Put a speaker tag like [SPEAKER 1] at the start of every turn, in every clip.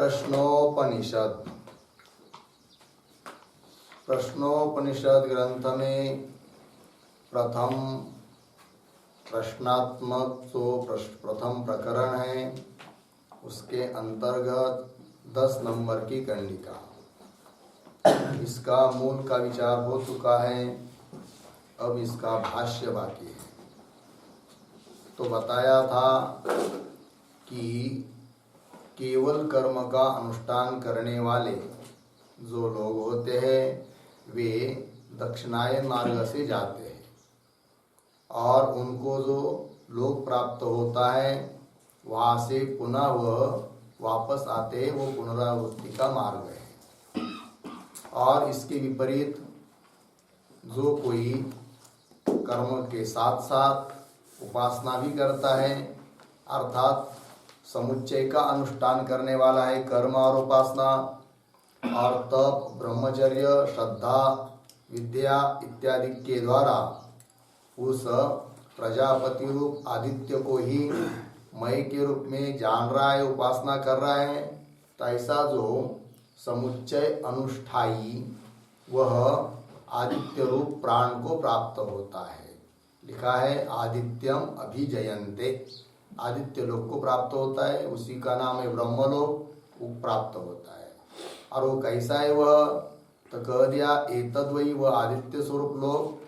[SPEAKER 1] प्रश्नोपनिषद। प्रश्नोपनिषद ग्रंथ में प्रथम प्रश्नात्मक जो प्रथम प्रकरण है उसके अंतर्गत 10 नंबर की कंडिका, इसका मूल का विचार हो चुका है। अब इसका भाष्य बाकी है। तो बताया था कि केवल कर्म का अनुष्ठान करने वाले जो लोग होते हैं वे दक्षिणायन मार्ग से जाते हैं और उनको जो लोक प्राप्त होता है वहाँ से पुनः वह वापस आते हैं, वो पुनरावृत्ति का मार्ग है। और इसके विपरीत जो कोई कर्म के साथ साथ उपासना भी करता है, अर्थात समुच्चय का अनुष्ठान करने वाला है, कर्म और उपासना और तप, ब्रह्मचर्य, श्रद्धा, विद्या इत्यादि के द्वारा उस प्रजापति रूप आदित्य को ही मय के रूप में जान रहा है, उपासना कर रहा है, तो ऐसा जो समुच्चय अनुष्ठाई वह आदित्य रूप प्राण को प्राप्त होता है। लिखा है आदित्यम अभिजयन्ते, आदित्य लोक को प्राप्त होता है, उसी का नाम है ब्रह्मलोक, वो प्राप्त होता है। और वो कैसा है वह, तो कह दिया एतद्वै वह आदित्य स्वरूप लोक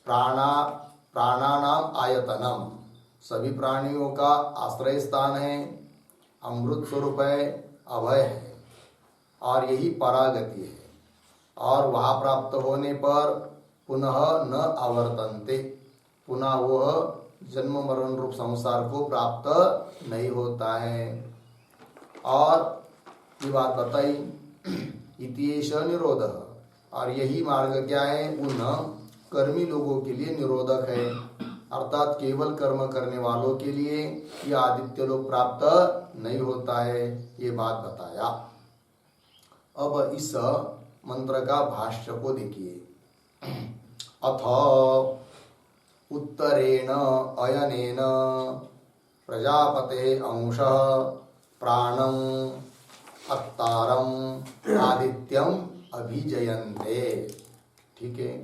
[SPEAKER 1] प्राणानाम आयतनम, सभी प्राणियों का आश्रय स्थान है, अमृत स्वरूप है, अभय है और यही परागति है। और वहाँ प्राप्त होने पर पुनः न आवर्तन्ते, पुनः वह जन्म मरण रूप संसार को प्राप्त नहीं होता है। और ये बात बताई इतिएष निरोध, और यही मार्ग क्या है, उन कर्मी लोगों के लिए निरोधक है, अर्थात केवल कर्म करने वालों के लिए यह आदित्य लोक प्राप्त नहीं होता है, ये बात बताया। अब इस मंत्र का भाष्य को देखिए। अथ उत्तरेण अयनेन प्रजापते अंशः प्राणं अत्तारं आदित्यम अभिजयन्ते। ठीक है,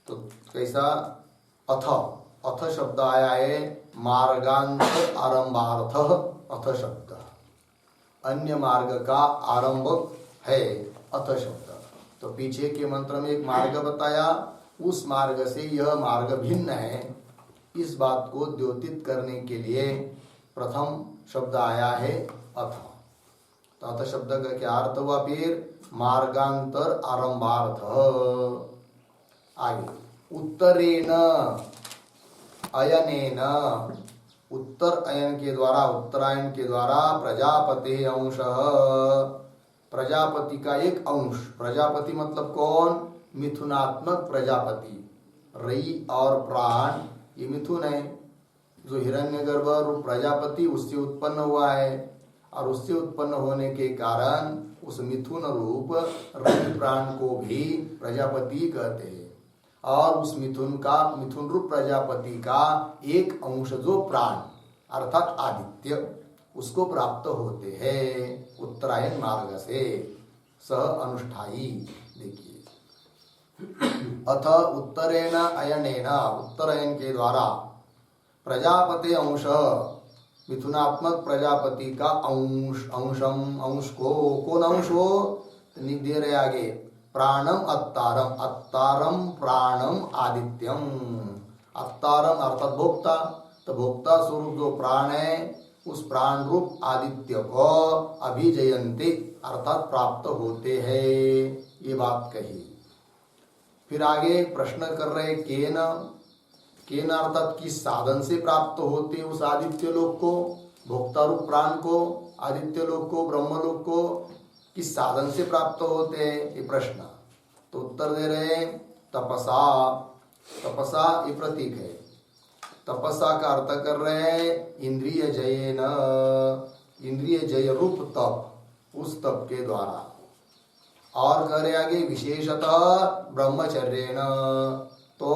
[SPEAKER 1] तो कैसा अथ शब्द आया है मार्गांत आरंभार्थ, अथ शब्द अन्य मार्ग का आरंभ है अथ शब्द। तो पीछे के मंत्र में एक मार्ग बताया, उस मार्ग से यह मार्ग भिन्न है, इस बात को द्योतित करने के लिए प्रथम शब्द आया है अथ। तो अथ शब्द का क्या अर्थ हुआ, फिर मार्गांतर आरंभार्थ। आगे उत्तरेण अयनेन, उत्तर अयन के द्वारा, उत्तरायण के द्वारा प्रजापते अंशः, प्रजापति का एक अंश, प्रजापति मतलब कौन, मिथुनात्मक प्रजापति, रई और प्राण ये मिथुन है, जो हिरण्यगर्भ रूप प्रजापति उससे उत्पन्न हुआ है, और उससे उत्पन्न होने के कारण उस मिथुन रूप रई प्राण को भी प्रजापति कहते हैं। और उस मिथुन रूप प्रजापति का एक अंश जो प्राण अर्थात आदित्य, उसको प्राप्त होते हैं उत्तरायण मार्ग से, सह अनुष्ठाई। देखिए अथ उत्तरेण अयनेन, उत्तरायण के द्वारा प्रजापति अंश, मिथुनात्मक प्रजापति का अंश, अंश को, कौन अंश हो, दे रहे आगे, प्राणम अत्तारम, अत्तारम प्राणम आदित्यम, अत्तारम अर्थात भोक्ता, तो भोक्ता स्वरूप जो प्राण है उस प्राण रूप आदित्य को अभिजयन्ते अर्थात प्राप्त होते हैं, ये बात कही। फिर आगे प्रश्न कर रहे केन, केन अर्थात किस साधन से प्राप्त होते उस आदित्य लोक को, भोक्ता रूप प्राण को, आदित्य लोक को, ब्रह्म लोक को किस साधन से प्राप्त होते हैं, ये प्रश्न। तो उत्तर दे रहे तपसा, तपसा ये प्रतीक है, तपस्या का अर्थ कर रहे हैं इंद्रिय जयेन, इंद्रिय जय रूप तप, उस तप के द्वारा। और कह रहे आगे विशेषतः ब्रह्मचर्येन, तो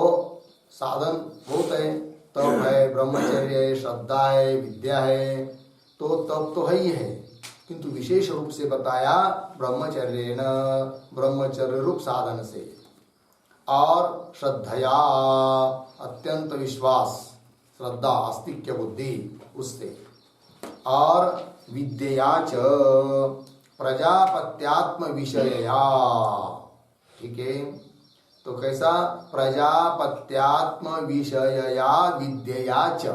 [SPEAKER 1] साधन बहुत है, तप है, ब्रह्मचर्य है, श्रद्धा है, विद्या है, तो तप तो है ही है, किंतु विशेष रूप से बताया ब्रह्मचर्येण, ब्रह्मचर्य रूप साधन से, और श्रद्धया, अत्यंत विश्वास, श्रद्धा आस्तिक्य बुद्धि उससे, और विद्या च प्रजापत्यात्म विषयया। ठीक है, तो कैसा? प्रजापत्यात्म विषयया विद्या च,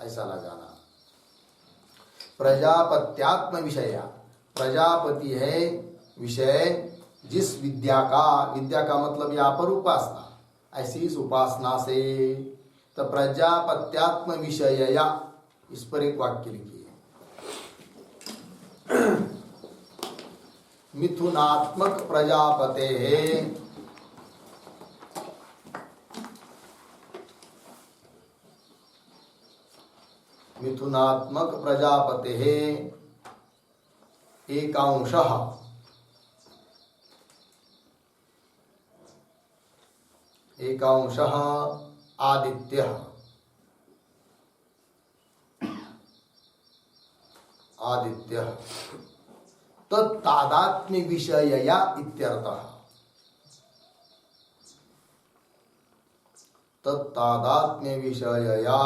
[SPEAKER 1] ऐसा लगाना। प्रजापत्यात्म विषया, प्रजापति है विषय जिस विद्या का, विद्या का मतलब यहाँ पर उपासना, ऐसी इस उपासना से, तो प्रजापत्यात्म विषयया, इस पर एक वाक्य लिखिए। मिथुनात्मक प्रजापते है, मिथुनात्मक प्रजापते है एकांशः, एकांशः आदित्यः, आदित्यः तत्तादात्म्य विषयया इत्यर्थः, तत्तादात्म्य विषयया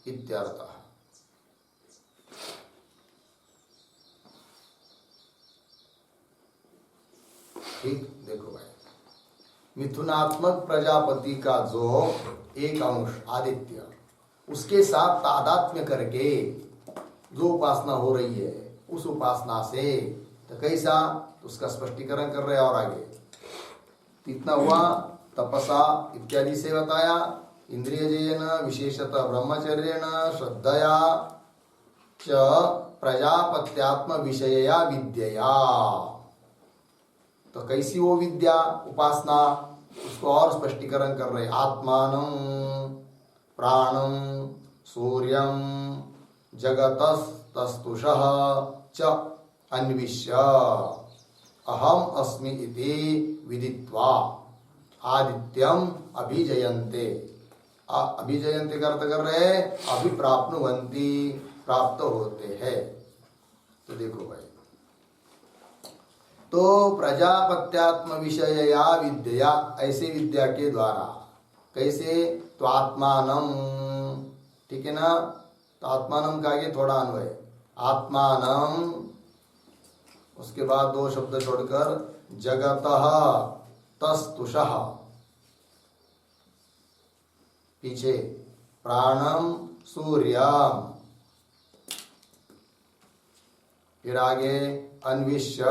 [SPEAKER 1] इत्यर्थः। ठीक, देखो भाई, मिथुनात्मक प्रजापति का जो एक अंश आदित्य, उसके साथ तादात्म्य करके जो उपासना हो रही है, उस उपासना से, तो कैसा? तो उसका स्पष्टीकरण कर रहे हैं और आगे इतना हुआ। तपसा इत्यादि से बताया, इंद्रिय जयन विशेषतः ब्रह्मचर्येण श्रद्धया च प्रजापत्यात्म विषयया विद्यया। तो कैसी वो विद्या, उपासना, उसको और स्पष्टीकरण कर रहे। आत्मानं प्राणं सूर्यं जगतस्तस्तुषः च अन्विष्य अहम अस्मि इति विदित्वा आदित्यम अभिजयन्ते। अभिजयन्ते का अर्थ कर रहे अभिप्राप्नुवन्ति, प्राप्त होते हैं। तो देखो भाई, तो प्रजापत्यात्म विषयया विद्या, ऐसे विद्या के द्वारा, कैसे? तो आत्मानम, ठीक है ना, तो आत्मानम का आगे थोड़ा अन्वय, आत्मानम, उसके बाद दो शब्द छोड़कर जगतः तस्तुषः, पीछे प्राणम सूर्यम, फिर आगे अन्विष्य,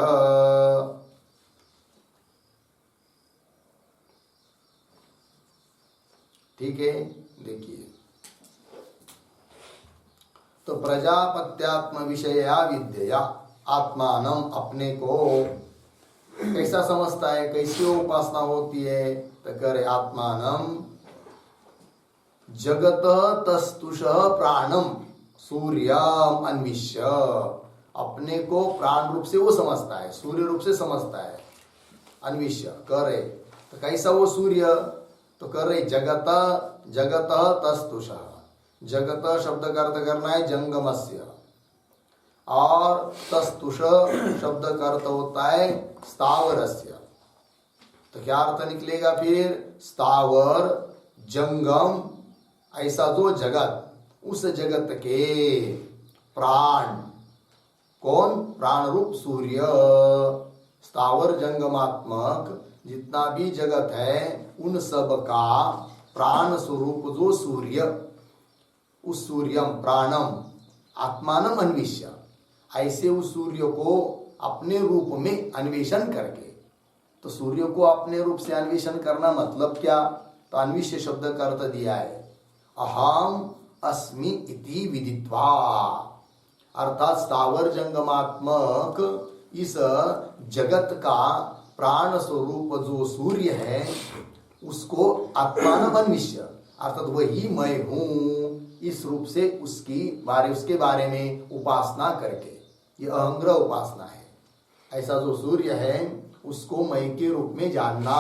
[SPEAKER 1] ठीक है। देखिए, तो प्रजापत्यात्म विषया विद्या, आत्मानम, अपने को कैसा समझता है, कैसी उपासना होती है? तो करे आत्मानम जगत तस्तुष प्राणम सूर्यम अन्विष्य, अपने को प्राण रूप से वो समझता है, सूर्य रूप से समझता है। अन्विष्य करे, तो कैसा वो सूर्य? तो कर रहे जगत, जगत तस्तुष, जगत शब्द का अर्थ करना है जंगमस्य, और तस्तुष शब्द का अर्थ होता है स्थावरस्य। तो क्या अर्थ निकलेगा फिर? स्थावर जंगम, ऐसा जो जगत, उस जगत के प्राण, कौन? प्राण रूप सूर्य, स्थावर जंगमात्मक जितना भी जगत है, उन सब का प्राण स्वरूप जो सूर्य, उस सूर्यम प्राणम आत्मानम अन्विष्य, ऐसे उस सूर्य को अपने रूप में अन्वेषण करके। तो सूर्य को अपने रूप से अन्वेषण करना मतलब क्या? तो अन्विष्य शब्द का अर्थ दिया है अहम अस्मि इति विदित्वा, अर्थात स्थावर जंगमात्मक इस जगत का प्राण स्वरूप जो सूर्य है, उसको आत्मानम अन्विष्य, अर्थात वही मैं हूँ, इस रूप से उसके बारे में उपासना करके, ये अहंग्रह उपासना है। ऐसा जो सूर्य है उसको मैं के रूप में जानना,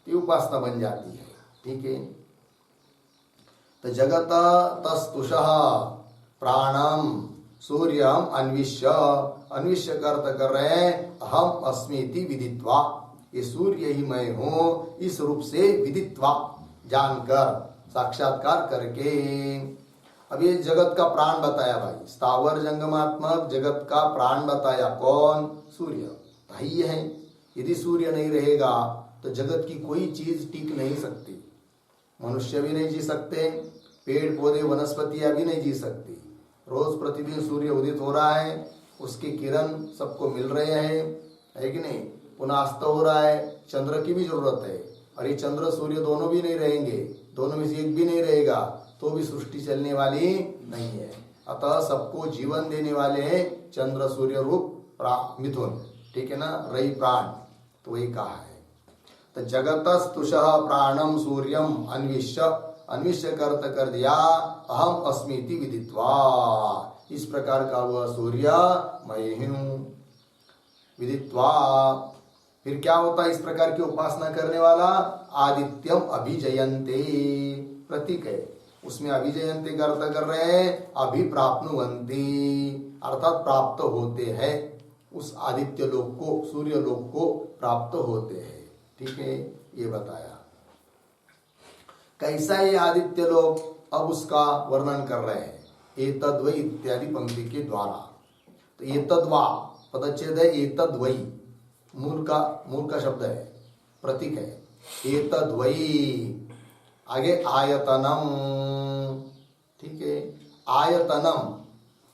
[SPEAKER 1] ये उपासना बन जाती है। ठीक है, तो जगत तस्तुषः प्राणम सूर्यम अन्विष्य, अन्विष्य का अर्थ कर रहे हैं अहम अस्मीति विदित्वा, ये सूर्य ही मैं हूं इस रूप से विदित्वा, जानकर, साक्षात्कार करके। अब ये जगत का प्राण बताया भाई, स्थावर जंगमात्मक जगत का प्राण बताया कौन? सूर्य। भाई है, यदि सूर्य नहीं रहेगा तो जगत की कोई चीज टिक नहीं सकती। मनुष्य भी नहीं जी सकते, पेड़ पौधे वनस्पतियां भी नहीं जी सकती। रोज प्रतिदिन सूर्य उदित हो रहा है, उसके किरण सबको मिल रहे हैं, है कि नहीं? पुनः अस्त हो रहा है, चंद्र की भी जरूरत है। और ये चंद्र सूर्य दोनों भी नहीं रहेंगे, दोनों में से एक भी नहीं रहेगा तो भी सृष्टि चलने वाली नहीं है। अतः सबको जीवन देने वाले हैं चंद्र सूर्य रूप मिथुन, ठीक है ना, रई प्राण, तो वही कहा है। तो जगतस्तुषः प्राणम सूर्यम अन्विष्य, अन्विष्य कर दिया अहम अस्मीति विदित्वा, इस प्रकार का वह सूर्य मैं हूं विदित्वा। फिर क्या होता है इस प्रकार की उपासना करने वाला? आदित्यम अभिजयन्ते, प्रतीक है उसमें, अभिजयन्ते का अर्थ कर रहे हैं अभिप्राप्नुवन्ति, अर्थात प्राप्त होते हैं, उस आदित्य लोक को, सूर्य लोक को प्राप्त होते हैं। ठीक है, ये बताया कैसा ये आदित्य लोक, अब उसका वर्णन कर रहे हैं एतद्वै इत्यादि पंक्ति के द्वारा। तो एतद्वा पदच्छेद है, एतद्वै मूल का शब्द है, प्रतीक है, एतद्वै, आगे आयतनम, ठीक है, आयतनम,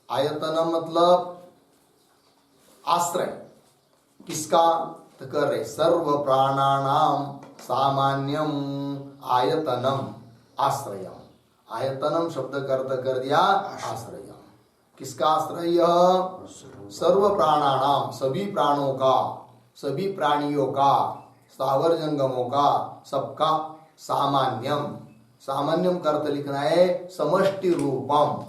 [SPEAKER 1] आयतनम मतलब आश्रय, किसका? तो कर रहे सर्व प्राणानाम सामान्यम आयतनम, आश्रयम, आयतनम शब्द का अर्थ कर दिया आश्रयम, किसका आश्रय? सर्व प्राणानाम, सभी प्राणों का, सभी प्राणियों का, स्थावर जंगमों का, सबका, सामान्यम, सामान्यम का अर्थ लिखना है समष्टि रूपम,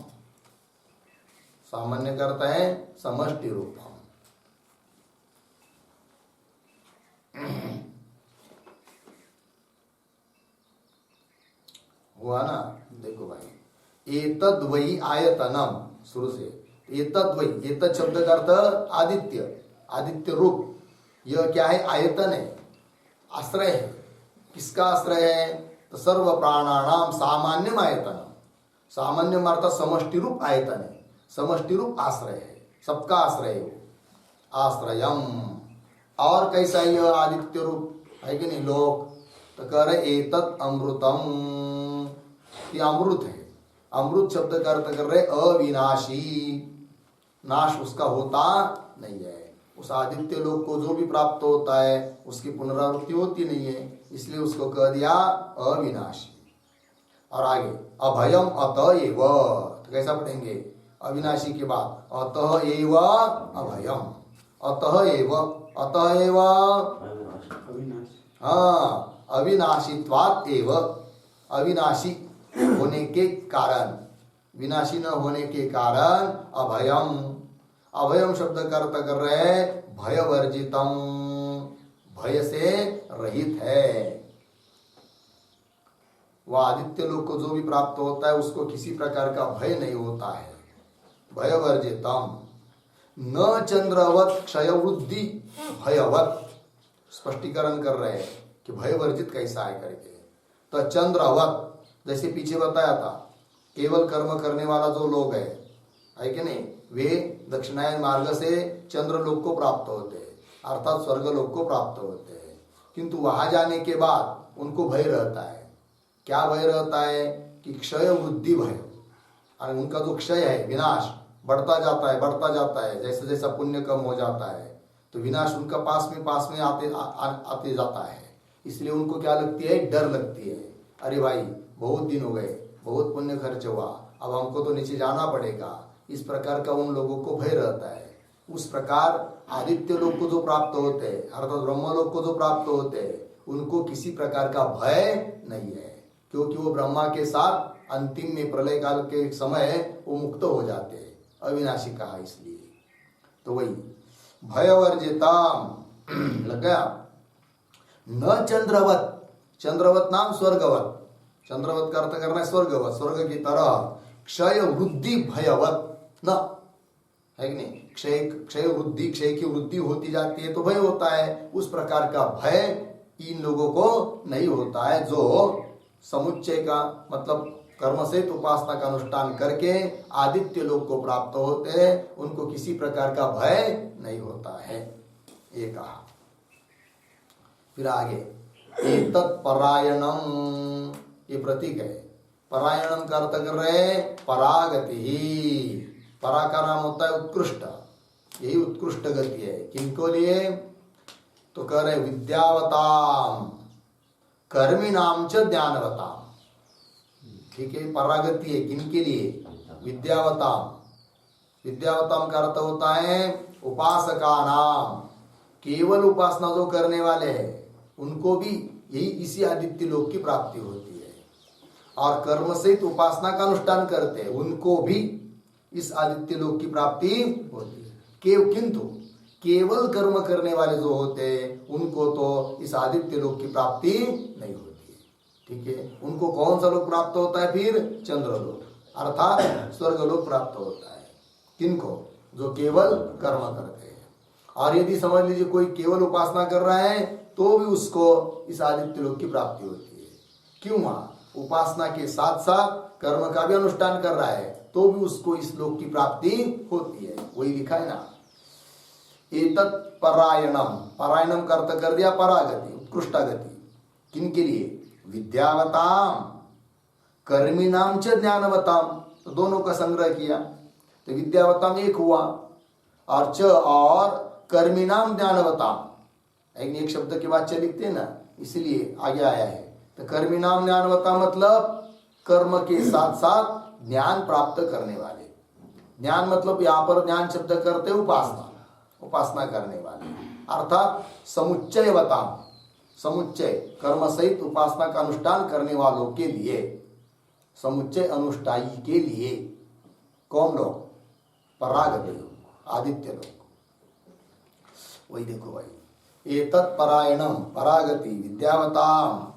[SPEAKER 1] सामान्य का अर्थ है समष्टि रूपम। हुआ ना? देखो भाई, एतद्वै आयतनम, शुरू से एतद्वै, एतद शब्द का अर्थ आदित्य, आदित्य रूप, यह क्या है? आयतन है, आश्रय है, किसका आश्रय है? तो सर्व प्राणानाम सामान्यम आयतनम, सामान्यम अर्थात समष्टि रूप आयतन है, समष्टि रूप आश्रय है, सबका आश्रय है, आश्रयम। और कैसा यह आदित्य रूप है कि नहीं लोक? तो कह रहे एतत् अमृतम, ये अमृत है, अमृत शब्द का अर्थ कर रहे अविनाशी, नाश उसका होता नहीं है। उस आदित्य लोक को जो भी प्राप्त होता है उसकी पुनरावृत्ति होती नहीं है, इसलिए उसको कह दिया अविनाशी। और आगे अभयम अतएव, तो कैसा पढ़ेंगे? अविनाशी के बाद अतएव अभयम, अतएव, अतएव, हाँ, अविनाशीत्वात् एव, अविनाशी होने के कारण, विनाशी न होने के कारण अभयम, अभयम शब्द का अर्थ कर रहे हैं भयवर्जितम, भय से रहित है। वह आदित्य लोक को जो भी प्राप्त होता है उसको किसी प्रकार का भय नहीं होता है, भयवर्जितम, न चंद्रवत क्षय वृद्धि भयवत, स्पष्टीकरण कर रहे हैं कि भयवर्जित कैसा है करके। तो चंद्रवत, जैसे पीछे बताया था, केवल कर्म करने वाला जो लोग है कि नहीं, वे दक्षिणायन मार्ग से चंद्र लोक को प्राप्त होते हैं, अर्थात स्वर्ग लोक को प्राप्त होते हैं। किंतु वहां जाने के बाद उनको भय रहता है, क्या भय रहता है? कि क्षय वृद्धि भय, और उनका जो क्षय है, विनाश बढ़ता जाता है, बढ़ता जाता है, जैसे जैसा पुण्य कम हो जाता है तो विनाश उनका पास में आते जाता है। इसलिए उनको क्या लगती है? डर लगती है, अरे भाई बहुत दिन हो गए, बहुत पुण्य खर्च हुआ, अब हमको तो नीचे जाना पड़ेगा, इस प्रकार का उन लोगों को भय रहता है। उस प्रकार आदित्य लोक को जो प्राप्त होते हैं, अर्थात ब्रह्म लोक को जो प्राप्त होते हैं, उनको किसी प्रकार का भय नहीं है, क्योंकि वो ब्रह्मा के साथ अंतिम में प्रलय काल के समय वो मुक्त हो जाते हैं, अविनाशी कहा इसलिए। तो वही भयवर्जितम लग गया। न चंद्रवत, चंद्रवत नाम स्वर्गवत, चंद्रवत का अर्थ करना है स्वर्गवत, स्वर्ग की तरह। क्षय वृद्धि भयवत न, है कि नहीं? क्षय क्षय वृद्धि, क्षय की वृद्धि होती जाती है तो भय होता है। उस प्रकार का भय इन लोगों को नहीं होता है जो समुच्चय का मतलब कर्म से उपासना का अनुष्ठान करके आदित्य लोक को प्राप्त होते हैं, उनको किसी प्रकार का भय नहीं होता है, ये कहा। फिर आगे एतत् परायणम, ये प्रतीक है। परायणम का अर्थ कर रहे हैं परागति ही। परा का नाम होता है उत्कृष्ट, यही उत्कृष्ट गति है। किनको लिए? तो कह रहे विद्यावताम कर्मिणाम च ज्ञानवताम। ठीक है, परागति है किनके लिए? विद्यावताम। विद्यावताम का अर्थ होता है उपासका नाम, केवल उपासना जो करने वाले हैं उनको भी यही इसी आदित्य लोक की प्राप्ति होती है, और कर्म से उपासना का अनुष्ठान करते हैं उनको भी इस आदित्य लोक की प्राप्ति होती है। किंतु केवल कर्म करने वाले जो होते हैं उनको तो इस आदित्य लोक की प्राप्ति नहीं होती है। ठीक है, उनको कौन सा लोक प्राप्त होता है? फिर चंद्रलोक अर्थात स्वर्गलोक प्राप्त होता है। किनको? जो केवल कर्म करते हैं। और यदि समझ लीजिए कोई केवल उपासना कर रहा है तो भी उसको इस आदित्य लोक की प्राप्ति होती है। क्यों? वहां उपासना के साथ साथ कर्म का भी अनुष्ठान कर रहा है तो भी उसको इस लोक की प्राप्ति होती है। वही लिखा है ना, एतत् परायणम। परायणम का अर्थ कर दिया परागति, उत्कृष्ट गति। किनके लिए? विद्यावताम कर्मिणाम च ज्ञानवताम। तो दोनों का संग्रह किया तो विद्यावताम एक हुआ, और च और कर्मिणाम ज्ञानवताम, एक शब्द के बाद च लिखते हैं ना, इसलिए आगे आया है। तो कर्मिणाम ज्ञानवताम मतलब कर्म के साथ साथ ज्ञान प्राप्त करने वाले। ज्ञान मतलब यहाँ पर ज्ञान शब्द करते उपासना, उपासना करने वाले अर्थात समुच्चयवताम। समुच्चय कर्म सहित उपासना का अनुष्ठान करने वालों के लिए, समुच्चय अनुष्ठायी के लिए कौन लोग? परागति लोग, आदित्य लोग। वही देखो भाई, एतत् परायणम परागति विद्यावताम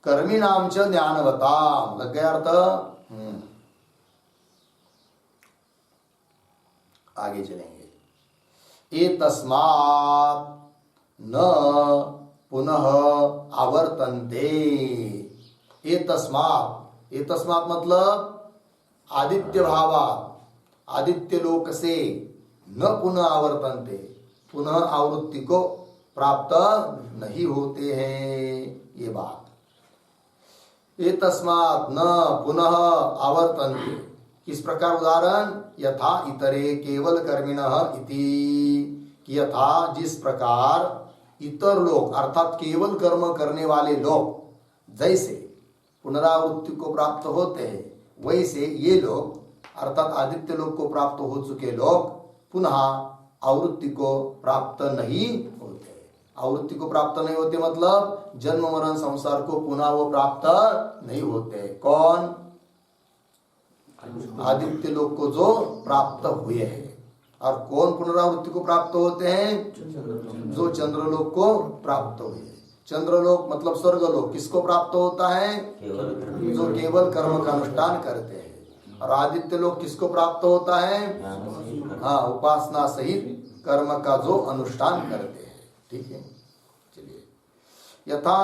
[SPEAKER 1] कर्मिणाम च ज्ञानवताम। लग गया अर्थ? आगे चलेंगे। एतस्मात् न पुनः आवर्तन्ते। एतस्मात्, एतस्मात् मतलब आदित्य भावात्, आदित्य लोक से न पुनः आवर्तन्ते, पुनः आवृत्ति को प्राप्त नहीं होते हैं। ये बात एतस्मात् न पुनः आवर्तन्ते, किस प्रकार? उदाहरण यथा इतरे केवल कर्मिणः इति, यथा जिस प्रकार इतर लोग अर्थात केवल कर्म करने वाले लोग जैसे पुनरावृत्ति को प्राप्त होते हैं, वैसे ये लोग अर्थात आदित्य लोक को प्राप्त हो चुके लोग पुनः आवृत्ति को प्राप्त नहीं होते। आवृत्ति को प्राप्त नहीं होते मतलब जन्म मरण संसार को पुनः वो प्राप्त नहीं होते। कौन? आदित्य लोक को जो प्राप्त हुए हैं। और कौन पुनरावृत्ति को प्राप्त होते हैं? जो चंद्रलोक को प्राप्त हुए। चंद्रलोक मतलब स्वर्गलोक किसको प्राप्त होता है? जो केवल कर्म का अनुष्ठान करते हैं। और आदित्य लोक किसको प्राप्त होता है? हाँ, उपासना सहित कर्म का जो अनुष्ठान करते हैं। ठीक है, चलिए। यथा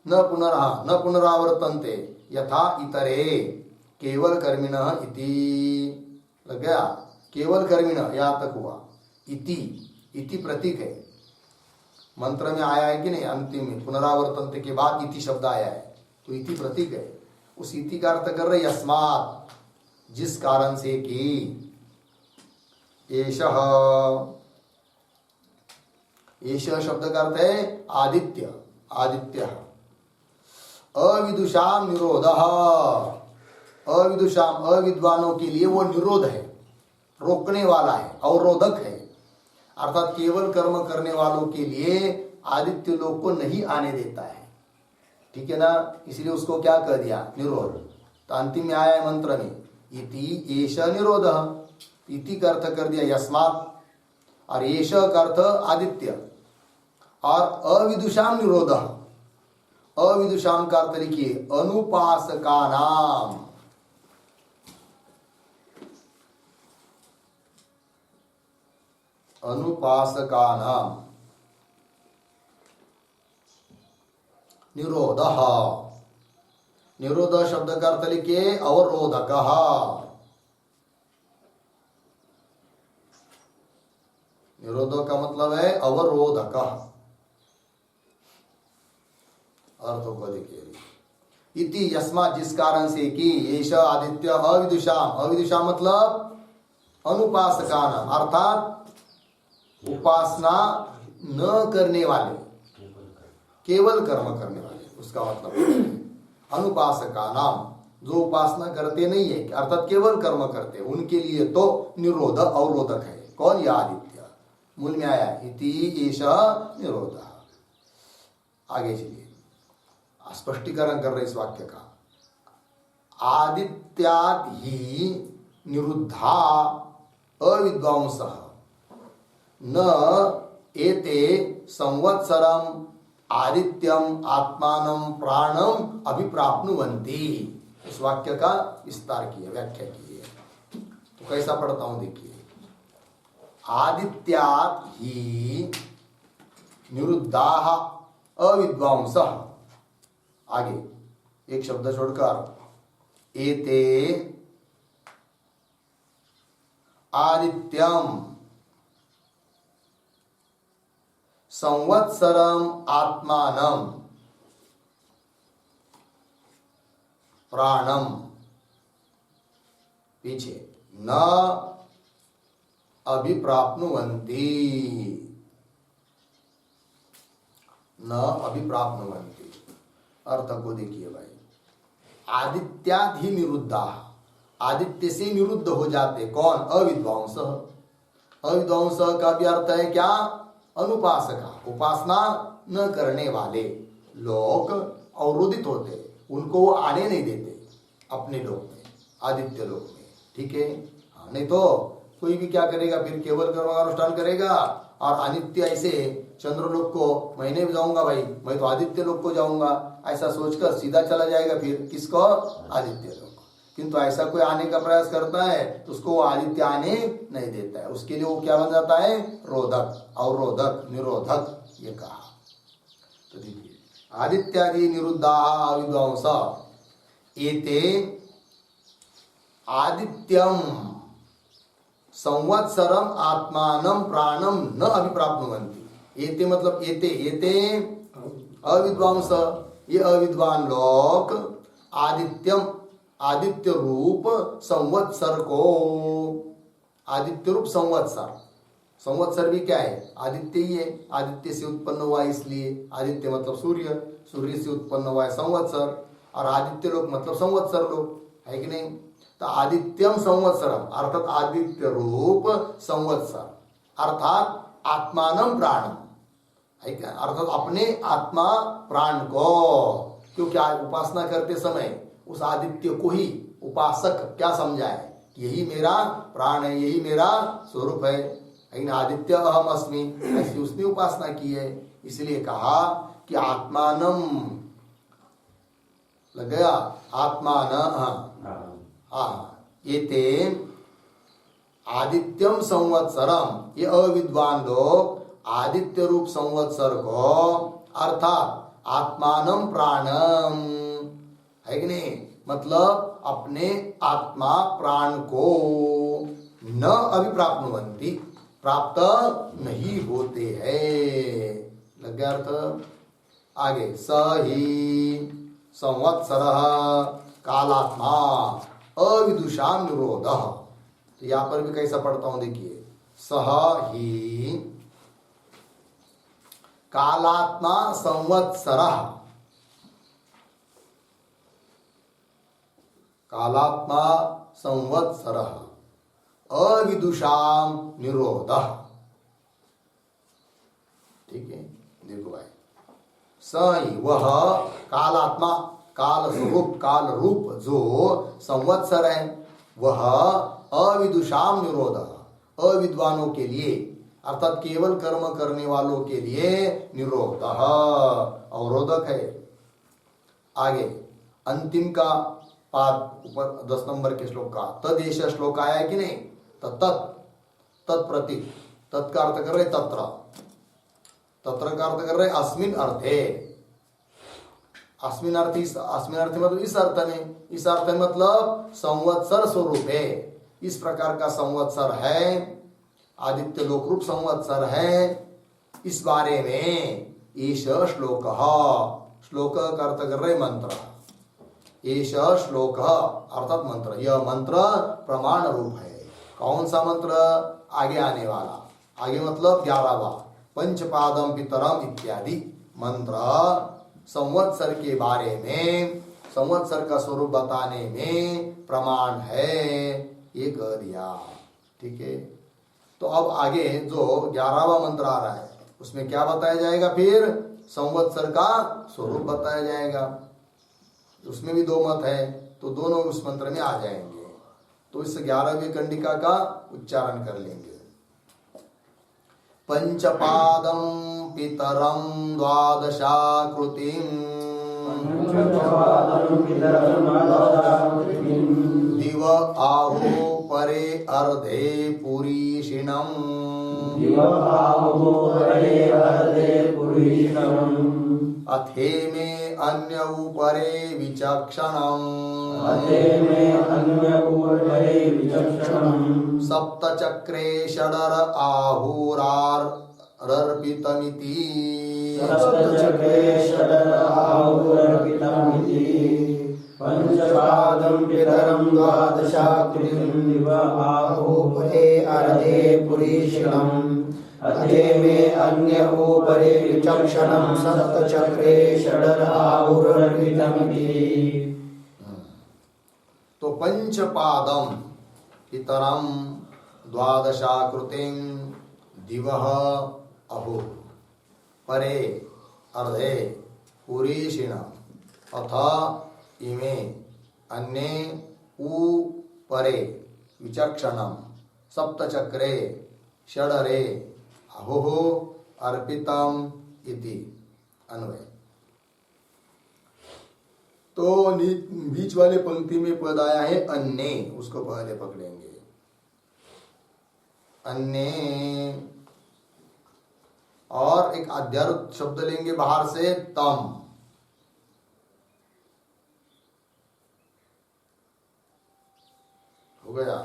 [SPEAKER 1] न पुनरावर्तन्ते यथा इतरे केवल कर्मिणः इति। लग गया? केवल कर्मिणः यहाँ तक हुआ। इति, इति प्रतीक है, मंत्र में आया है कि नहीं? अंतिम में पुनरावर्तन्ते के बाद इति शब्द आया है, तो इति प्रतीक है। उस इति का अर्थ कर रहे यस्मात्, जिस कारण से कि एषः, एषः शब्द का अर्थ है आदित्य, आदित्य। अविदुषाम निरोधः, अविदुषाम अविद्वानों के लिए वो निरोध है, रोकने वाला है, अवरोधक है। अर्थात केवल कर्म करने वालों के लिए आदित्य लोक को नहीं आने देता है। ठीक है ना, इसलिए उसको क्या कह दिया? निरोध। तो अंतिम में आया है मंत्र में इति एष निरोधः। इति का अर्थ कर दिया यस्मात्, और एष का अर्थ आदित्य, और अविदुषाम निरोधः। अविदुषाम का अर्थ लिखिए अनुपासका नाम। अनुपासकानां निरोधः। निरोध शब्द का अर्थ लिखिए अवरोधकः। निरोध का मतलब है अवरोधकः। अर्थ को लिखिए इति यस्मात् जिस कारण से कि एष आदित्य अविदुषाम। अविदुषाम मतलब अनुपासकानाम अर्थात उपासना न करने वाले, केवल कर्म करने वाले, उसका मतलब अनुपासकानाम जो उपासना करते नहीं है अर्थात केवल कर्म करते, उनके लिए तो निरोध अवरोधक है। कौन? यह आदित्य। मूल में आया इति एष निरोध। आगे चलिए स्पष्टीकरण कर रहे इस वाक्य का। आदित्यात् ही निरुद्धा अविद्वांसः न एते संवत्सरम आदित्यम आत्मानं प्राणम अभिप्राप्नुवन्ति। इस वाक्य का विस्तार किया, व्याख्या की है। तो कैसा पढ़ता हूं देखिए। आदित्यात् ही निरुद्धाः अविद्वांसः। आगे एक शब्द छोड़कर एते आदित्यम संवत्सरम आत्मानं प्राणम, पीछे न अभिप्राप्नुवन्ति, न अभिप्राप्नुवन्ति। अर्थ को देखिए भाई। आदित्याधि निरुद्धा, आदित्य से निरुद्ध हो जाते कौन? अविद्वांस। अविद्वांस का भी अर्थ है क्या? अनुपासका, उपासना न करने वाले लोग अवरोधित होते, उनको वो आने नहीं देते अपने लोक में, आदित्य लोक में। ठीक है, नहीं तो कोई भी क्या करेगा फिर? केवल कर्म का अनुष्ठान करेगा और अनित्य ऐसे चंद्रलोक को मैंने भी जाऊंगा भाई, मैं तो आदित्य लोक को जाऊंगा, ऐसा सोचकर सीधा चला जाएगा फिर किसको? आदित्य लोक। किंतु ऐसा कोई आने का प्रयास करता है तो उसको वो आदित्य आने नहीं देता है, उसके लिए वो क्या बन जाता है? रोधक, अवरोधक, निरोधक, ये कहा। तो देखिए आदित्यादि निरुद्धा अविद्वांस एते आदित्यम संवत्सरम आत्मानं प्राणम न अभिप्राप्नुवन्ति। एते मतलब एते, एते अविद्वांस, ये अविद्वान लोग आदित्यम, आदित्य रूप संवत्सर को, आदित्य रूप संवत्सर, संवत्सर भी क्या है? आदित्य ही है, आदित्य से उत्पन्न हुआ इसलिए आदित्य मतलब सूर्य, सूर्य से उत्पन्न हुआ है संवत्सर, और आदित्य लोक मतलब संवत्सर लोक है कि नहीं? तो आदित्यम संवत्सरम अर्थात आदित्य रूप संवत्सर अर्थात आत्मानं प्राणम है क्या? अर्थात अपने आत्मा प्राण को, क्योंकि उपासना करते समय उस आदित्य को ही उपासक क्या समझा है? यही मेरा प्राण है, यही मेरा स्वरूप है, लेकिन आदित्य अहम अस्मि, ऐसी उसने उपासना की है। इसलिए कहा कि आत्मानं लग गया, आत्मान एते आदित्यम संवत्सरम, ये अविद्वान लोग आदित्य रूप संवत्सर को अर्थात आत्मानं प्राणम है कि नहीं? मतलब अपने आत्मा प्राण को न अभिप्राप्नुवन्ति, प्राप्त नहीं होते हैं। लग गया अर्थ? आगे स ही संवत्सरः कालात्मा अविदुषाम निरोध। तो यहां पर भी कैसा पढ़ता हूं देखिए। सह ही कालात्मा संवत्सरः, कालात्मा संवत्सरः अविदुषाम निरोध। ठीक है, देखो भाई, सही वह कालात्मा, काल स्वरूप, काल रूप जो संवत्सर है, वह अविदुषाम निरोध, अविद्वानों के लिए अर्थात केवल कर्म करने वालों के लिए निरोध, अवरोधक है। आगे अंतिम का पाद ऊपर 10 नंबर के श्लोक का तदेश श्लोक आया है कि नहीं? तो तत्प्रति तत् का अर्थ कर रहे तत्र, तत्र का अर्थ कर रहे अस्मिन अर्थे। अस्मिन अर्थ मतलब इस अर्थ में, इस अर्थ में मतलब संवत्सर स्वरूप है। इस प्रकार का संवत्सर है, आदित्य लोक रूप संवत्सर है। इस बारे में ईश श्लोक, श्लोक का अर्थ कर रहे मंत्र, ईश श्लोक अर्थात मंत्र। यह मंत्र प्रमाण रूप है। कौन सा मंत्र? आगे आने वाला, आगे मतलब 11वां, पंचपादम पितरम इत्यादि मंत्र संवत्सर के बारे में, संवत्सर का स्वरूप बताने में प्रमाण है, ये कह दिया। ठीक है, तो अब आगे जो 11वां मंत्र आ रहा है उसमें क्या बताया जाएगा? फिर संवत्सर का स्वरूप बताया जाएगा। उसमें भी 2 मत है, तो दोनों उस मंत्र में आ जाएंगे। तो इस 11वीं कंडिका का उच्चारण कर लेंगे। पंचपादं पितरं द्वादशाकृतिं दिव आहु परे अर्धे पुरीषिणम् अथे में अन्य उपरे विचक्षणम् सप्तचक्रे षडर आहुरार्पितमिति
[SPEAKER 2] पंचपादं पितरं द्वादशाकृतिं दिव आहुपरे अर्धे पुरीषिणम् अथे में अन्य उपरे विचक्षणं सप्तचक्रे षडर आहुरर्पितमिति।
[SPEAKER 1] तो पंचपादम पितरम द्वादशाकृतिं दिवः अहो परे अर्धे पुरीषिण अथ इमे अन्ये उ परे विचक्षणं सप्तचक्रे षडरे अहो अर्पितम इति अन्वय। तो बीच वाले पंक्ति में पद आया है अन्य, उसको पहले पकड़ेंगे। अन्य और एक अध्यारोप शब्द लेंगे बाहर से, तम। हो गया,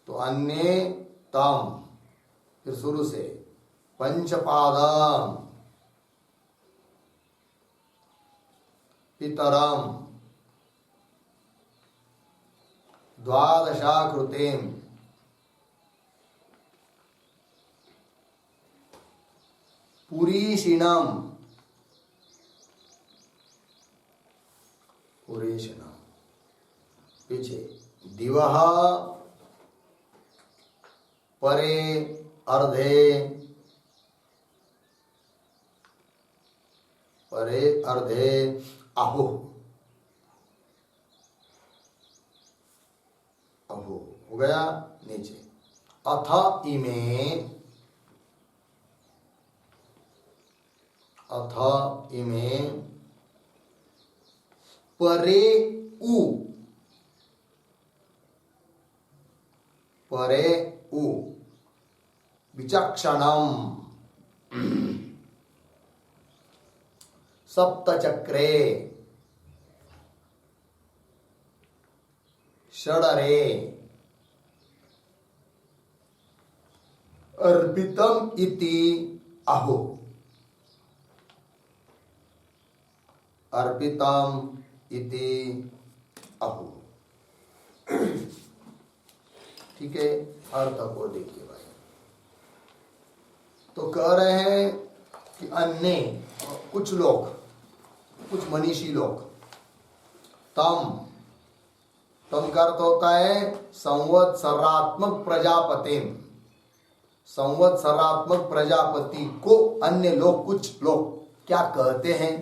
[SPEAKER 1] तो अन्य तम। फिर शुरू से पंचपादम पितरम द्वादशाकृतिं पुरीषिणम् पीछे दिवः परे अर्धे अहो हो गया नीचे। अथ इमे परे उ विचक्षणम् सप्तचक्रे षडरे अर्पितम इति अहो ठीक है, अर्थ को देखिए भाई। तो कह रहे हैं कि अन्य कुछ लोग, कुछ मनीषी लोग, तम का अर्थ होता है संवत्सरात्मक प्रजापति को अन्य लोग, कुछ लोग क्या कहते हैं?